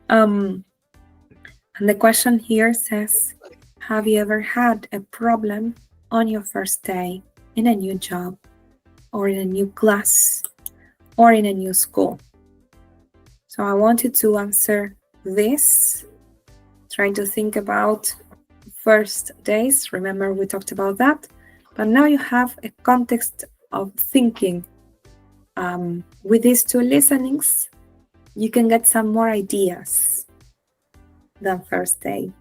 And the question here says, have you ever had a problem on your first day in a new job or in a new class or in a new school? So I wanted to answer this, trying to think about first days. Remember, we talked about that. But now you have a context of thinking. With these two listenings, you can get some more ideas than first day.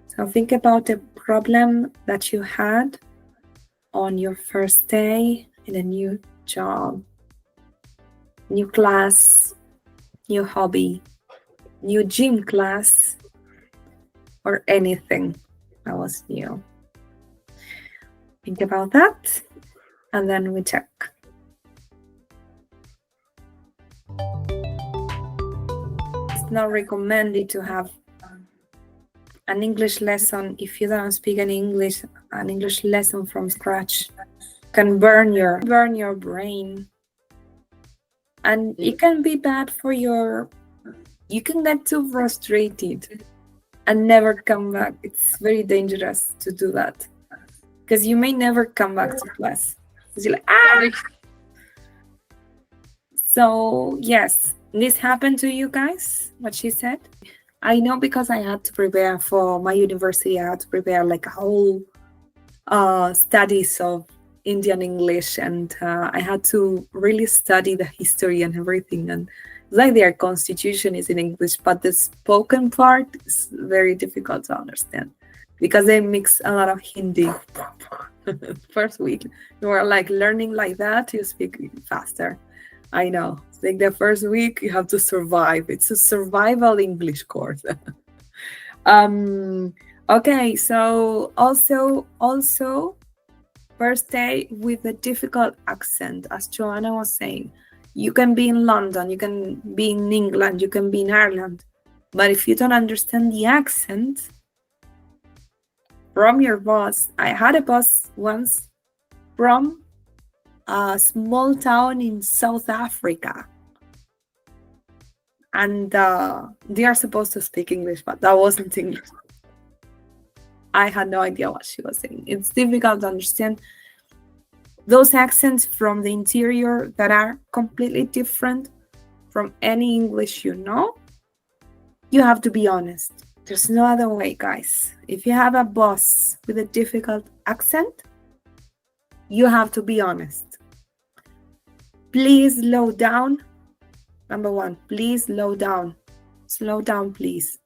So think about a problem that you had on your first day in a new job, new class, new hobby, new gym class, or anything that was new. Think about that, and then we check. It's not recommended to have an English lesson if you don't speak any English. An English lesson from scratch can burn your brain, and it can be bad for you can get too frustrated and never come back. It's very dangerous to do that because you may never come back to class because you're like, So yes, this happened to you guys, what she said. I know because I had to prepare for my university. I had to prepare like a whole studies of Indian English, and I had to really study the history and everything. And it's like their constitution is in English, but the spoken part is very difficult to understand because they mix a lot of Hindi. First week, you are like learning like that, you speak faster. I know. It's like the first week you have to survive. It's a survival English course. Okay, so also first day with a difficult accent, as Joanna was saying. You can be in London, you can be in England, you can be in Ireland, but if you don't understand the accent from your boss, I had a boss once from a small town in South Africa, and they are supposed to speak English, but that wasn't English. I had no idea what she was saying. It's difficult to understand those accents from the interior that are completely different from any English you know. You have to be honest. There's no other way, guys. If you have a boss with a difficult accent, you have to be honest. Please slow down. Number one, please slow down. Slow down, please.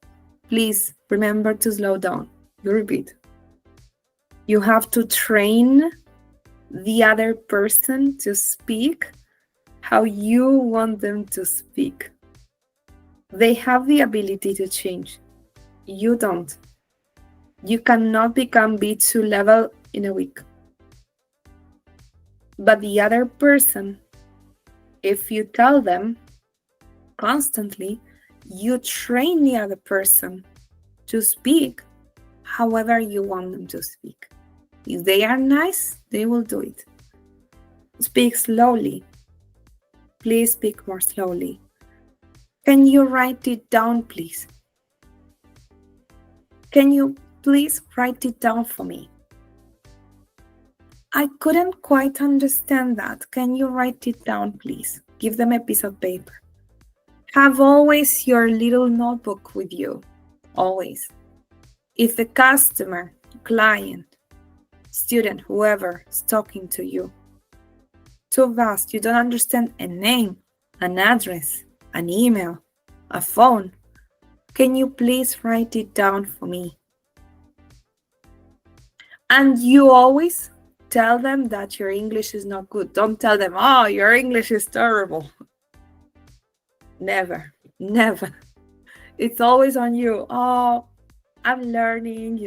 Please remember to slow down. You repeat. You have to train the other person to speak how you want them to speak. They have the ability to change. You don't. You cannot become B2 level in a week. But the other person, if you tell them constantly, you train the other person to speak however you want them to speak. If they are nice, they will do it. Speak slowly. Please speak more slowly. Can you write it down, please? Can you please write it down for me? I couldn't quite understand that. Can you write it down, please? Give them a piece of paper. Have always your little notebook with you. Always. If a customer, client, student, whoever is talking to you, too fast, you don't understand a name, an address, an email, a phone, can you please write it down for me? And you always tell them that your English is not good. Don't tell them, oh, your English is terrible. Never, never. It's always on you. Oh, I'm learning,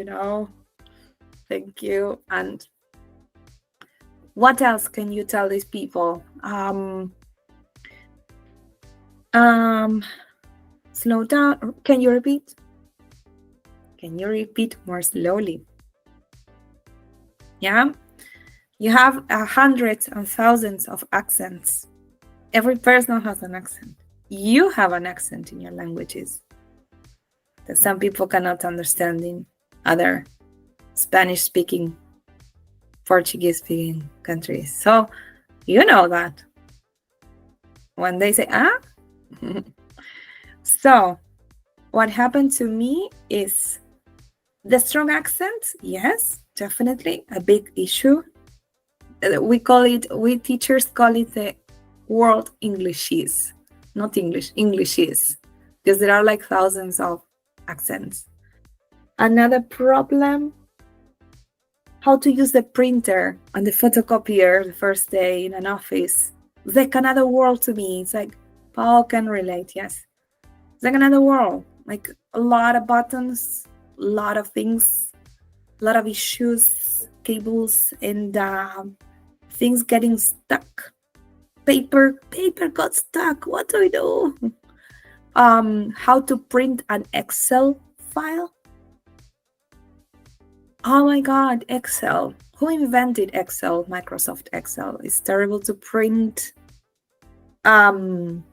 Thank you. And what else can you tell these people? Slow down. Can you repeat? Can you repeat more slowly? Yeah? You have hundreds and thousands of accents. Every person has an accent. You have an accent in your languages. that some people cannot understand in other Spanish-speaking, Portuguese-speaking countries. So you know that when they say ah. So what happened to me is the strong accent. Yes, definitely a big issue. We teachers call it the world Englishes, not English, Englishes, because there are like thousands of accents. Another problem, how to use the printer and the photocopier the first day in an office. It's like another world to me. It's like, Paul can relate, yes. It's like another world, like a lot of buttons, a lot of things, a lot of issues, cables, and things getting stuck. Paper got stuck. What do we do? How to print an Excel file. Oh my God, Excel. Who invented Excel? Microsoft Excel. It's terrible to print. And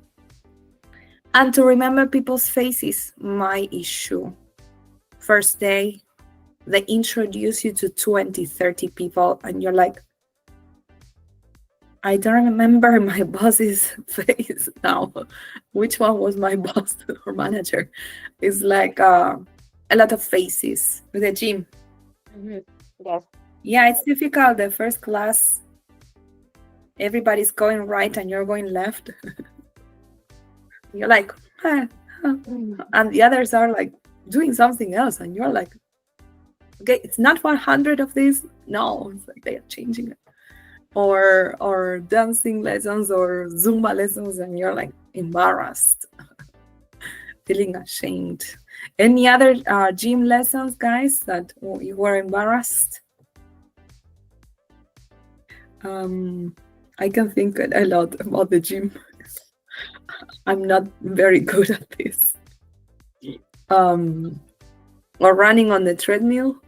to remember people's faces, my issue. First day, they introduce you to 20, 30 people, and you're like, I don't remember my boss's face now. Which one was my boss or manager? It's like a lot of faces with the gym. Mm-hmm. Yes. Yeah, it's difficult. The first class, everybody's going right and you're going left. You're like, and the others are like doing something else, and you're like, okay, it's not 100 of these. No, it's like they are changing it. Or dancing lessons or Zumba lessons, and you're like embarrassed, feeling ashamed. Any other gym lessons, guys, that you were embarrassed? I can think a lot about the gym. I'm not very good at this. Or running on the treadmill,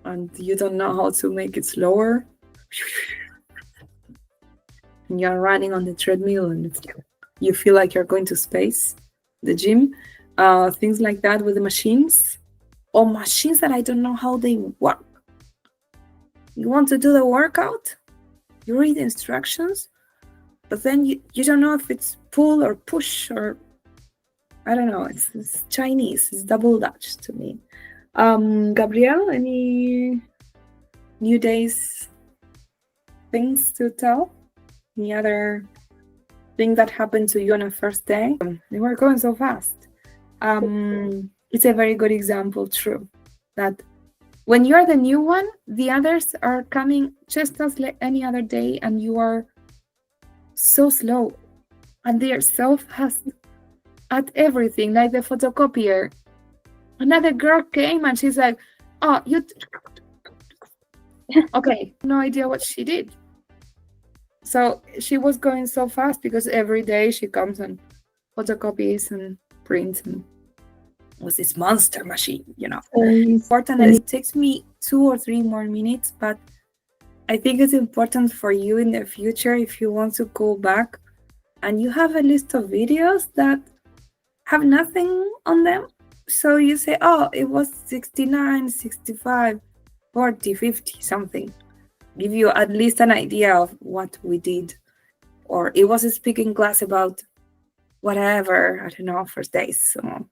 and you don't know how to make it slower. And you're running on the treadmill, and you feel like you're going to space. The gym, things like that with the machines, or machines that I don't know how they work. You want to do the workout, you read the instructions, but then you don't know if it's pull or push, or I don't know. It's Chinese. It's double Dutch to me. Gabrielle, any new days things to tell? Any other thing that happened to you on the first day? They were going so fast. It's a very good example, true, that when you're the new one, the others are coming just as like any other day, and you are so slow, and they are so fast at everything, like the photocopier. Another girl came and she's like, oh, you okay, no idea what she did. So she was going so fast because every day she comes and photocopies and prints, and was this monster machine, you know. Important, and it takes me 2 or 3 more minutes, but I think it's important for you in the future if you want to go back and you have a list of videos that have nothing on them. So you say, oh, it was 69, 65, 40, 50, something. Give you at least an idea of what we did. Or it was a speaking class about whatever, I don't know, first days. So,